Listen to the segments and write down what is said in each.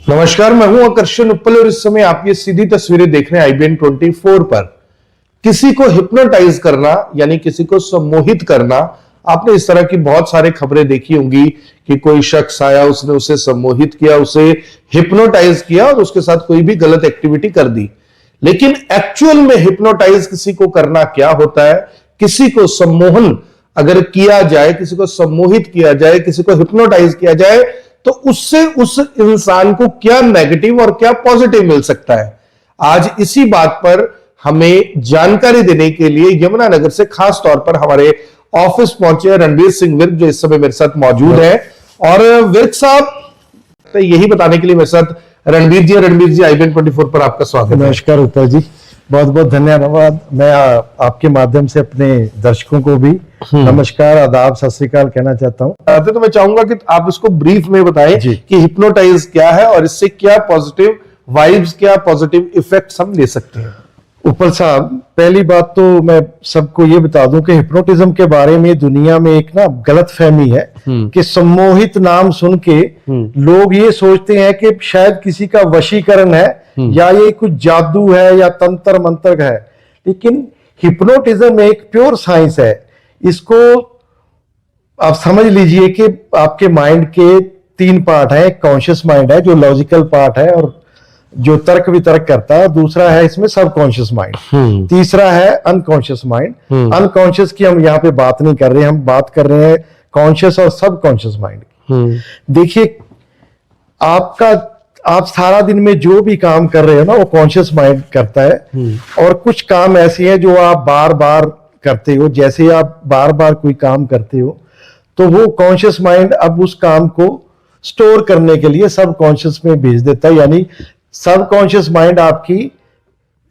नमस्कार, मैं हूं आकर्षण उपल और इस समय आप ये सीधी तस्वीरें देख रहे हैं IBN24 पर। किसी को हिप्नोटाइज करना यानी किसी को सम्मोहित करना, आपने इस तरह की बहुत सारे खबरें देखी होंगी कि कोई शख्स आया, उसने उसे सम्मोहित किया, उसे हिप्नोटाइज किया और उसके साथ कोई भी गलत एक्टिविटी कर दी। लेकिन एक्चुअल में हिप्नोटाइज किसी को करना क्या होता है, किसी को सम्मोहन अगर किया जाए, किसी को सम्मोहित किया जाए, किसी को हिप्नोटाइज किया जाए तो उससे उस इंसान को क्या नेगेटिव और क्या पॉजिटिव मिल सकता है। आज इसी बात पर हमें जानकारी देने के लिए यमुनानगर से खास तौर पर हमारे ऑफिस पहुंचे रणवीर सिंह विर्क, जो इस समय मेरे साथ मौजूद है। और विर्क साहब, तो यही बताने के लिए मेरे साथ रणवीर जी IBN24 पर आपका स्वागत है। नमस्कार उत्तर जी, बहुत बहुत धन्यवाद। मैं आपके माध्यम से अपने दर्शकों को भी नमस्कार, आदाब, सत श्री अकाल कहना चाहता हूं। तो मैं चाहूंगा कि आप इसको ब्रीफ में बताएं कि हिप्नोटाइज क्या है और इससे क्या पॉजिटिव वाइब्स, क्या पॉजिटिव इफेक्ट्स हम ले सकते हैं। उपल साहब, पहली बात तो मैं सबको ये बता दूं कि हिप्नोटिज्म के बारे में दुनिया में एक ना गलत फहमी है कि सम्मोहित नाम सुन के लोग ये सोचते हैं कि शायद किसी का वशीकरण है या ये कुछ जादू है या तंत्र मंत्र है। लेकिन हिप्नोटिज्म एक प्योर साइंस है। इसको आप समझ लीजिए कि आपके माइंड के 3 पार्ट हैं। एक कॉन्शियस माइंड है जो लॉजिकल पार्ट है और जो तर्क वितर्क करता है, दूसरा है इसमें सबकॉन्शियस माइंड, तीसरा है अनकॉन्शियस माइंड। अनकॉन्शियस की हम यहाँ पे बात नहीं कर रहे, हम बात कर रहे हैं कॉन्शियस और सबकॉन्शियस माइंड की। देखिए, आप सारा दिन में जो भी काम कर रहे हो ना, वो कॉन्शियस माइंड करता है। और कुछ काम ऐसे हैं जो आप बार बार करते हो। जैसे आप बार बार कोई काम करते हो तो वो कॉन्शियस माइंड अब उस काम को स्टोर करने के लिए सबकॉन्शियस में भेज देता है। यानी सबकॉन्शियस माइंड आपकी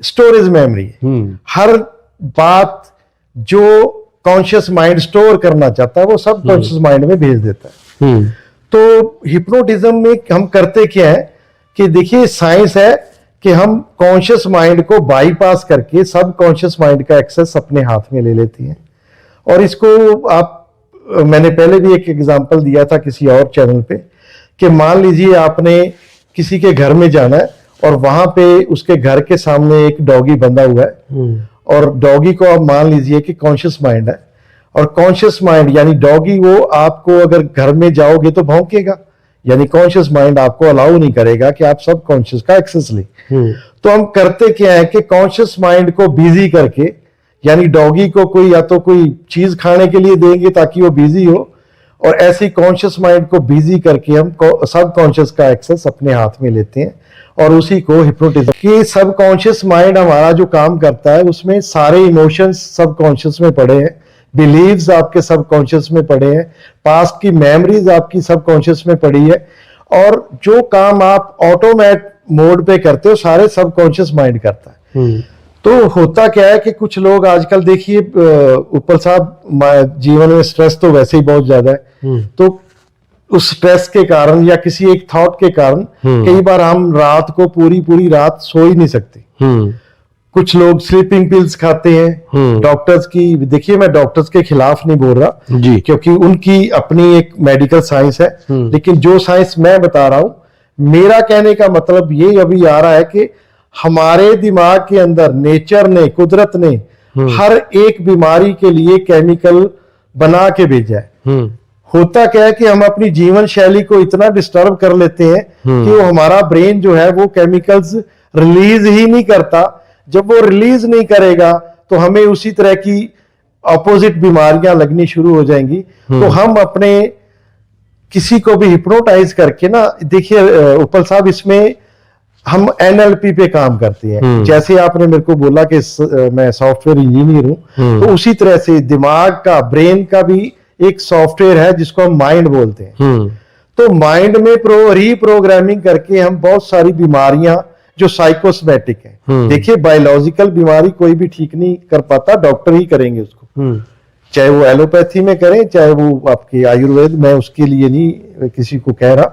स्टोरेज मेमोरी है। हर बात जो कॉन्शियस माइंड स्टोर करना चाहता है वो सबकॉन्शियस माइंड में भेज देता है। तो हिप्नोटिज्म में हम करते क्या है कि देखिए, साइंस है कि हम कॉन्शियस माइंड को बाईपास करके सबकॉन्शियस माइंड का एक्सेस अपने हाथ में ले लेते हैं। और इसको मैंने पहले भी एक एग्जांपल दिया था किसी और चैनल पे कि मान लीजिए आपने किसी के घर में जाना है और वहां पे उसके घर के सामने एक डॉगी बंधा हुआ है और डॉगी को आप मान लीजिए कि कॉन्शियस माइंड है। और कॉन्शियस माइंड यानी डॉगी, वो आपको अगर घर में जाओगे तो भौंकेगा, यानी कॉन्शियस माइंड आपको अलाउ नहीं करेगा कि आप सब कॉन्शियस का एक्सेस लें। तो हम करते क्या है कि कॉन्शियस माइंड को बिजी करके, यानी डॉगी को कोई या तो कोई चीज खाने के लिए देंगे ताकि वो बिजी हो, और ऐसी कॉन्शियस माइंड को बिजी करके हम सब कॉन्शियस का एक्सेस अपने हाथ में लेते हैं और उसी को हिप्नोटिज्म। कि सब कॉन्शियस माइंड हमारा जो काम करता है उसमें सारे इमोशंस सब कॉन्शियस में पड़े हैं, बिलीव्स आपके सब कॉन्शियस में पड़े हैं, पास्ट की मेमोरीज आपकी सब कॉन्शियस में पड़ी है, और जो काम आप ऑटोमेट मोड पे करते हो सारे सब कॉन्शियस माइंड करता है। तो होता क्या है कि कुछ लोग आजकल, देखिए उपल साहब, जीवन में स्ट्रेस तो वैसे ही बहुत ज्यादा है। तो उस स्ट्रेस के कारण या किसी एक थॉट के कारण कई बार हम रात को पूरी रात सो ही नहीं सकते। कुछ लोग स्लीपिंग पिल्स खाते हैं। डॉक्टर्स की, देखिए मैं डॉक्टर्स के खिलाफ नहीं बोल रहा जी, क्योंकि उनकी अपनी एक मेडिकल साइंस है। लेकिन जो साइंस मैं बता रहा हूं, मेरा कहने का मतलब ये अभी आ रहा है कि हमारे दिमाग के अंदर नेचर ने, कुदरत ने हर एक बीमारी के लिए केमिकल बना के भेजा है। होता क्या है कि हम अपनी जीवन शैली को इतना डिस्टर्ब कर लेते हैं कि वो हमारा ब्रेन जो है वो केमिकल्स रिलीज ही नहीं करता। जब वो रिलीज नहीं करेगा तो हमें उसी तरह की अपोजिट बीमारियां लगनी शुरू हो जाएंगी। तो हम अपने किसी को भी हिप्नोटाइज करके ना, देखिए उपल साहब, इसमें हम NLP पे काम करते हैं। जैसे आपने मेरे को बोला कि मैं सॉफ्टवेयर इंजीनियर हूं, तो उसी तरह से दिमाग का, ब्रेन का भी एक सॉफ्टवेयर है जिसको हम माइंड बोलते हैं। तो माइंड में रीप्रोग्रामिंग करके हम बहुत सारी बीमारियां जो साइकोसोमैटिक है, देखिए बायोलॉजिकल बीमारी कोई भी ठीक नहीं कर पाता, डॉक्टर ही करेंगे उसको, चाहे वो एलोपैथी में करें चाहे वो आपके आयुर्वेद में, उसके लिए नहीं किसी को कह रहा।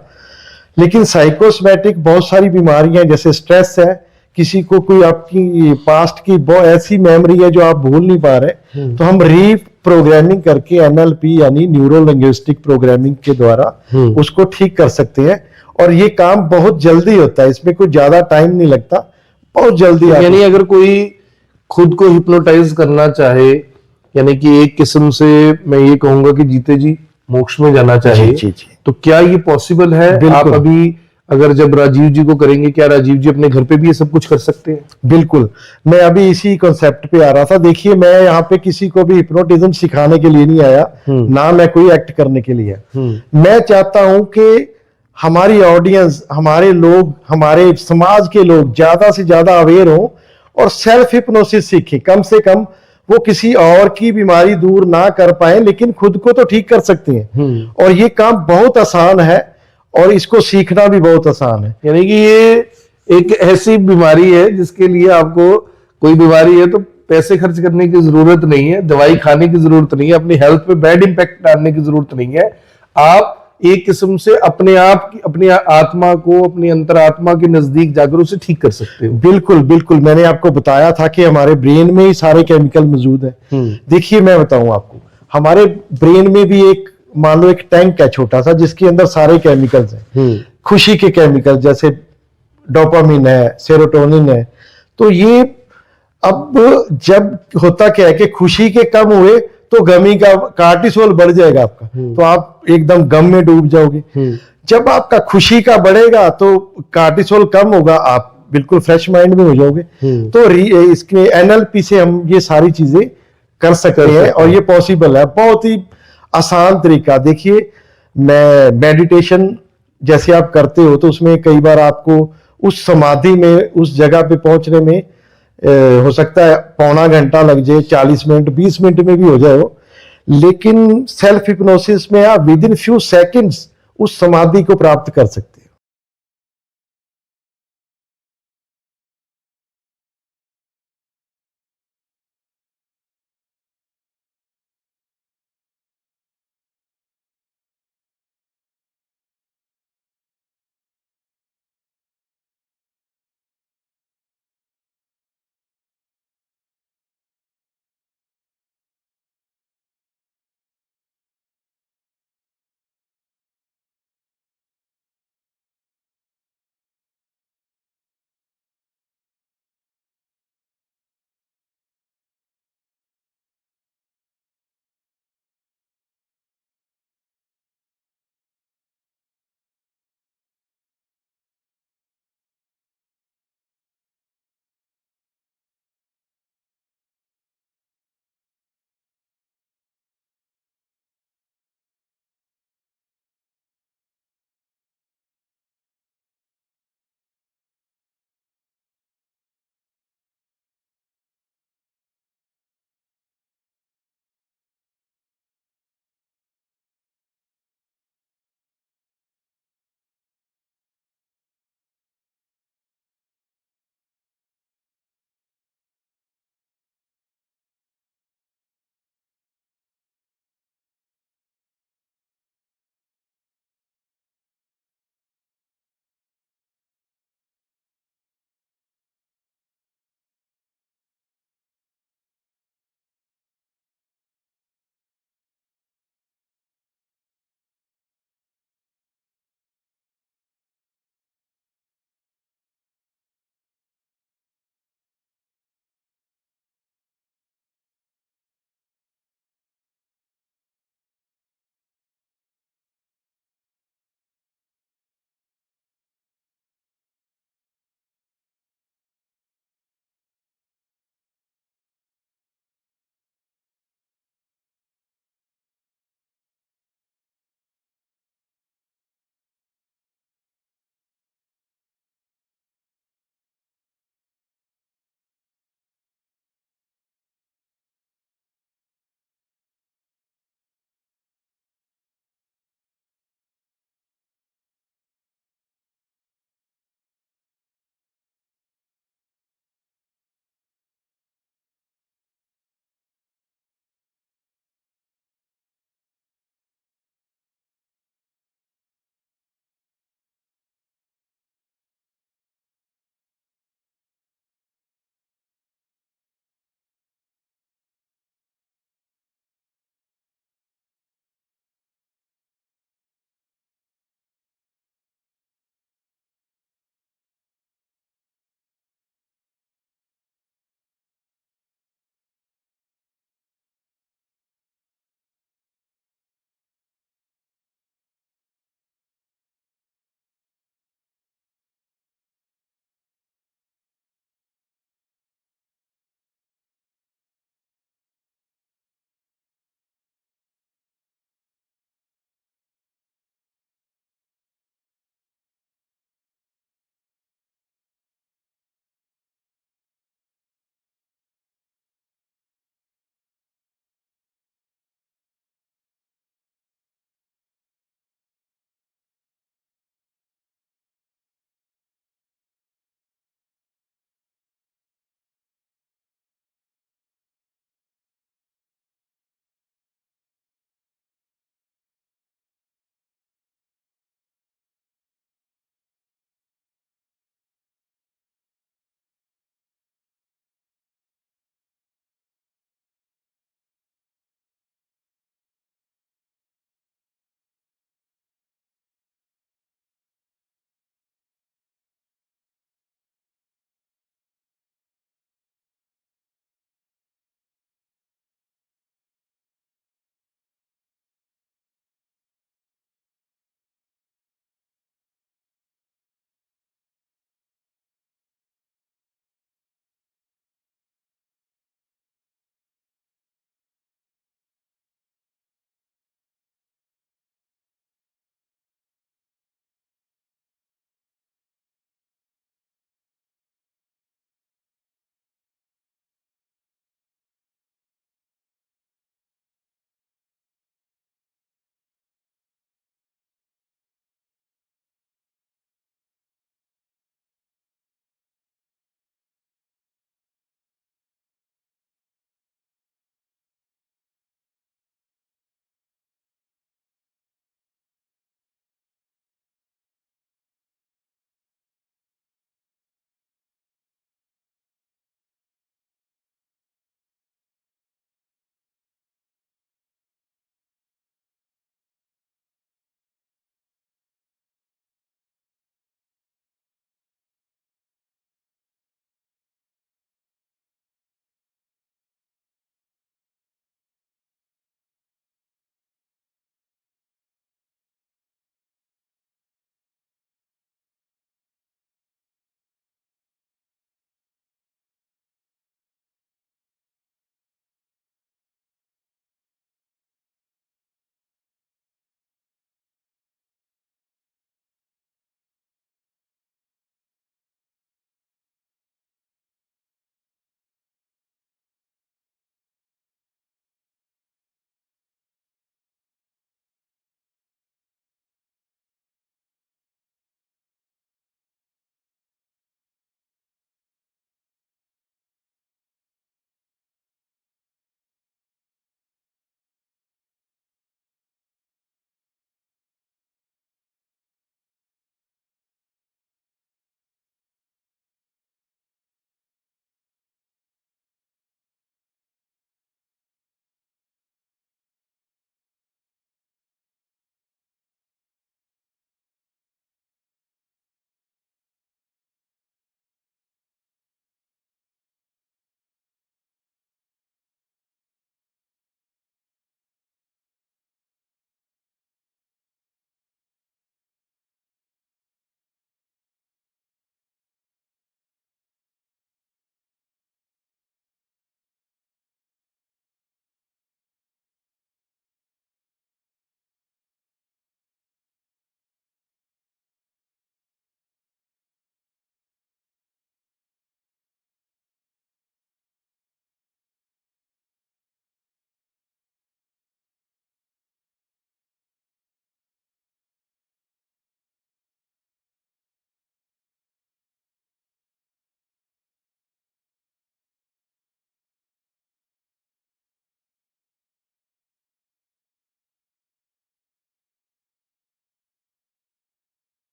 लेकिन साइकोसोमैटिक बहुत सारी बीमारियां, जैसे स्ट्रेस है, किसी को कोई आपकी पास्ट की बहुत ऐसी मेमोरी है जो आप भूल नहीं पा रहे, तो हम रीप्रोग्रामिंग करके NLP यानी न्यूरो लिंग्विस्टिक प्रोग्रामिंग के द्वारा उसको ठीक कर सकते हैं। और ये काम बहुत जल्दी होता है, इसमें कोई ज्यादा टाइम नहीं लगता, बहुत जल्दी आप यानी अगर कोई खुद को हिप्नोटाइज करना चाहे, यानी कि एक किस्म से मैं ये कहूंगा कि जीते जी मोक्ष में जाना चाहे, जी, जी। तो क्या ये पॉसिबल है? बिल्कुल। आप अभी अगर जब राजीव जी को करेंगे, क्या राजीव जी अपने घर पे भी ये सब कुछ कर सकते हैं? बिल्कुल, मैं अभी इसी कॉन्सेप्ट पे आ रहा था। देखिए, मैं यहाँ पे किसी को भी हिप्नोटिज्म सिखाने के लिए नहीं आया, ना मैं कोई एक्ट करने के लिए। मैं चाहता हूं कि हमारी ऑडियंस, हमारे लोग, हमारे समाज के लोग ज्यादा से ज्यादा अवेयर हों और सेल्फ हिप्नोसिस सीखें। कम से कम वो किसी और की बीमारी दूर ना कर पाए, लेकिन खुद को तो ठीक कर सकते हैं। और ये काम बहुत आसान है और इसको सीखना भी बहुत आसान है। यानी कि ये एक ऐसी बीमारी है जिसके लिए आपको, कोई बीमारी है तो पैसे खर्च करने की जरूरत नहीं है, दवाई खाने की जरूरत नहीं है, अपनी हेल्थ पे बैड इंपैक्ट डालने की जरूरत नहीं है। आप एक किस्म से अपने आप की, अपनी आत्मा को, अपनी अंतरात्मा के नजदीक जाकर उसे ठीक कर सकते हो। बिल्कुल बिल्कुल, मैंने आपको बताया था कि हमारे ब्रेन में ही सारे केमिकल मौजूद हैं। देखिए, मैं बताऊं आपको, हमारे ब्रेन में भी एक, मान लो एक टैंक है छोटा सा, जिसके अंदर सारे केमिकल्स हैं, खुशी के केमिकल, जैसे डोपामिन है, सेरोटोनिन है। तो ये अब जब होता क्या है कि खुशी के कम हुए तो गमी का कार्टिसोल बढ़ जाएगा आपका, तो आप एकदम गम में डूब जाओगे। जब आपका खुशी का बढ़ेगा तो कार्टिसोल कम होगा, आप बिल्कुल फ्रेश माइंड में हो जाओगे। तो इसके एनएलपी से हम ये सारी चीजें कर सकते हैं और ये पॉसिबल है, बहुत ही आसान तरीका। देखिए, मैं मेडिटेशन जैसे आप करते हो तो उसमें कई बार आपको उस समाधि में, उस जगह पे पहुंचने में हो सकता है पौना घंटा लग जाए, 40 मिनट 20 मिनट में भी हो जाए वो। लेकिन सेल्फ हिप्नोसिस में आप विद इन फ्यू सेकंड्स उस समाधि को प्राप्त कर सकते हैं।